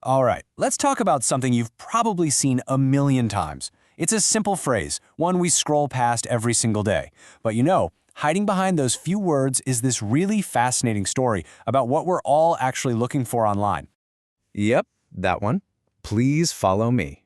All right, let's talk about something you've probably seen a million times. It's a simple phrase, one we scroll past every single day. But hiding behind those few words is this really fascinating story about what we're all actually looking for online. Yep, that one. Please follow me.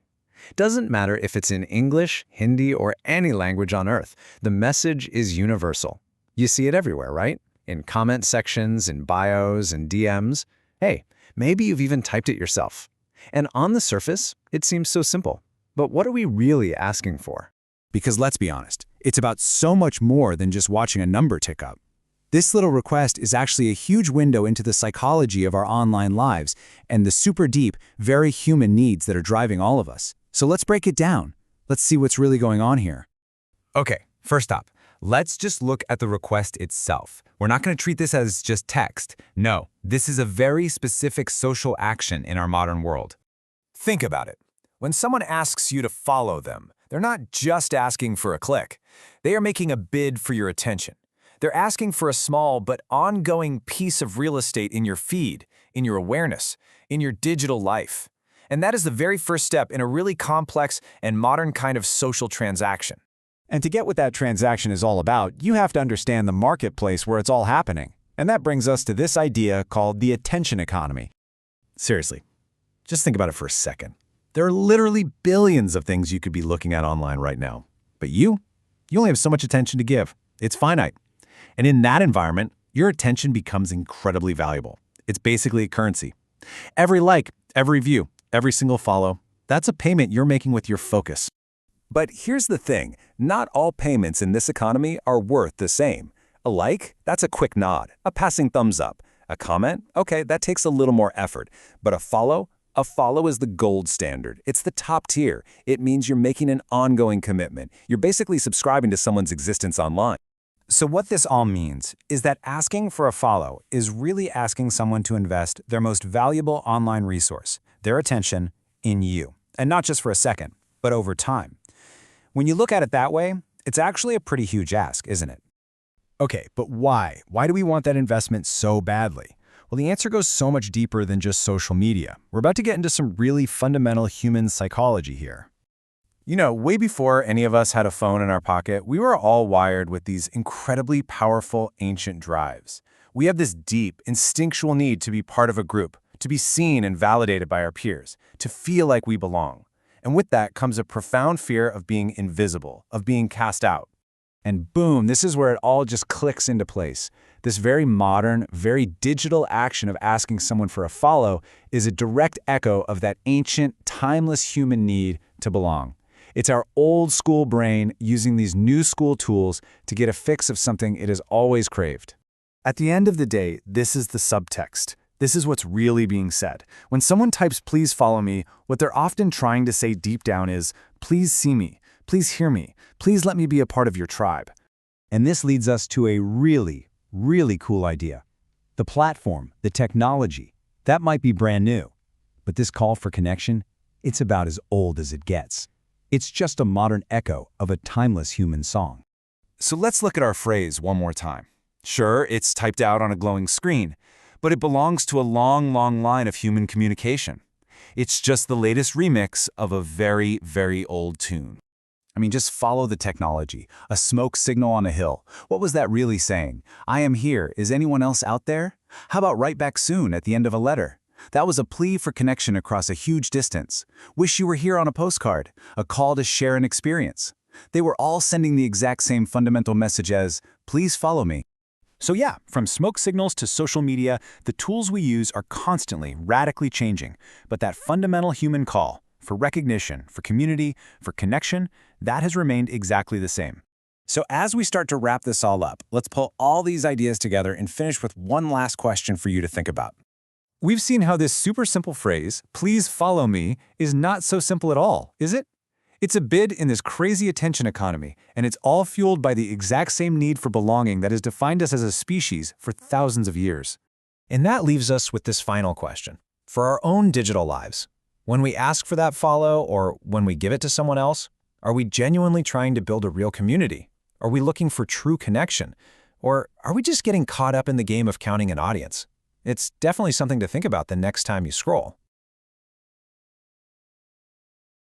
Doesn't matter if it's in English, Hindi, or any language on Earth, the message is universal. You see it everywhere, right? In comment sections, in bios, and DMs. Hey, maybe you've even typed it yourself. And on the surface, it seems so simple. But what are we really asking for? Because let's be honest, it's about so much more than just watching a number tick up. This little request is actually a huge window into the psychology of our online lives and the super deep, very human needs that are driving all of us. So let's break it down. Let's see what's really going on here. Okay, first up, let's just look at the request itself. We're not going to treat this as just text. No, this is a very specific social action in our modern world. Think about it. When someone asks you to follow them, they're not just asking for a click. They are making a bid for your attention. They're asking for a small but ongoing piece of real estate in your feed, in your awareness, in your digital life. And that is the very first step in a really complex and modern kind of social transaction. And to get what that transaction is all about, you have to understand the marketplace where it's all happening. And that brings us to this idea called the attention economy. Seriously, just think about it for a second. There are literally billions of things you could be looking at online right now. But you only have so much attention to give. It's finite. And in that environment, your attention becomes incredibly valuable. It's basically a currency. Every like, every view, every single follow, that's a payment you're making with your focus. But here's the thing, not all payments in this economy are worth the same. A like, that's a quick nod, a passing thumbs up. A comment, okay, that takes a little more effort. But a follow is the gold standard. It's the top tier. It means you're making an ongoing commitment. You're basically subscribing to someone's existence online. So what this all means is that asking for a follow is really asking someone to invest their most valuable online resource, their attention, in you. And not just for a second, but over time. When you look at it that way, it's actually a pretty huge ask, isn't it? Okay, but why? Why do we want that investment so badly? Well, the answer goes so much deeper than just social media. We're about to get into some really fundamental human psychology here. Way before any of us had a phone in our pocket, we were all wired with these incredibly powerful ancient drives. We have this deep, instinctual need to be part of a group, to be seen and validated by our peers, to feel like we belong. And with that comes a profound fear of being invisible, of being cast out. And boom, this is where it all just clicks into place. This very modern, very digital action of asking someone for a follow is a direct echo of that ancient, timeless human need to belong. It's our old school brain using these new school tools to get a fix of something it has always craved. At the end of the day, this is the subtext. This is what's really being said. When someone types "please follow me," what they're often trying to say deep down is, "Please see me. Please hear me. Please let me be a part of your tribe." And this leads us to a really cool idea. The platform, the technology, that might be brand new. But this call for connection, it's about as old as it gets. It's just a modern echo of a timeless human song. So let's look at our phrase one more time. Sure, it's typed out on a glowing screen, but it belongs to a long line of human communication. It's just the latest remix of a very, very old tune. I mean, just follow the technology. A smoke signal on a hill. What was that really saying? I am here. Is anyone else out there? How about right back soon at the end of a letter? That was a plea for connection across a huge distance. Wish you were here on a postcard. A call to share an experience. They were all sending the exact same fundamental message as, please follow me. So yeah, from smoke signals to social media, the tools we use are constantly, radically changing. But that fundamental human call, for recognition, for community, for connection, that has remained exactly the same. So as we start to wrap this all up, let's pull all these ideas together and finish with one last question for you to think about. We've seen how this super simple phrase, please follow me, is not so simple at all, is it? It's a bid in this crazy attention economy, and it's all fueled by the exact same need for belonging that has defined us as a species for thousands of years. And that leaves us with this final question. For our own digital lives, when we ask for that follow or when we give it to someone else, are we genuinely trying to build a real community? Are we looking for true connection? Or are we just getting caught up in the game of counting an audience? It's definitely something to think about the next time you scroll.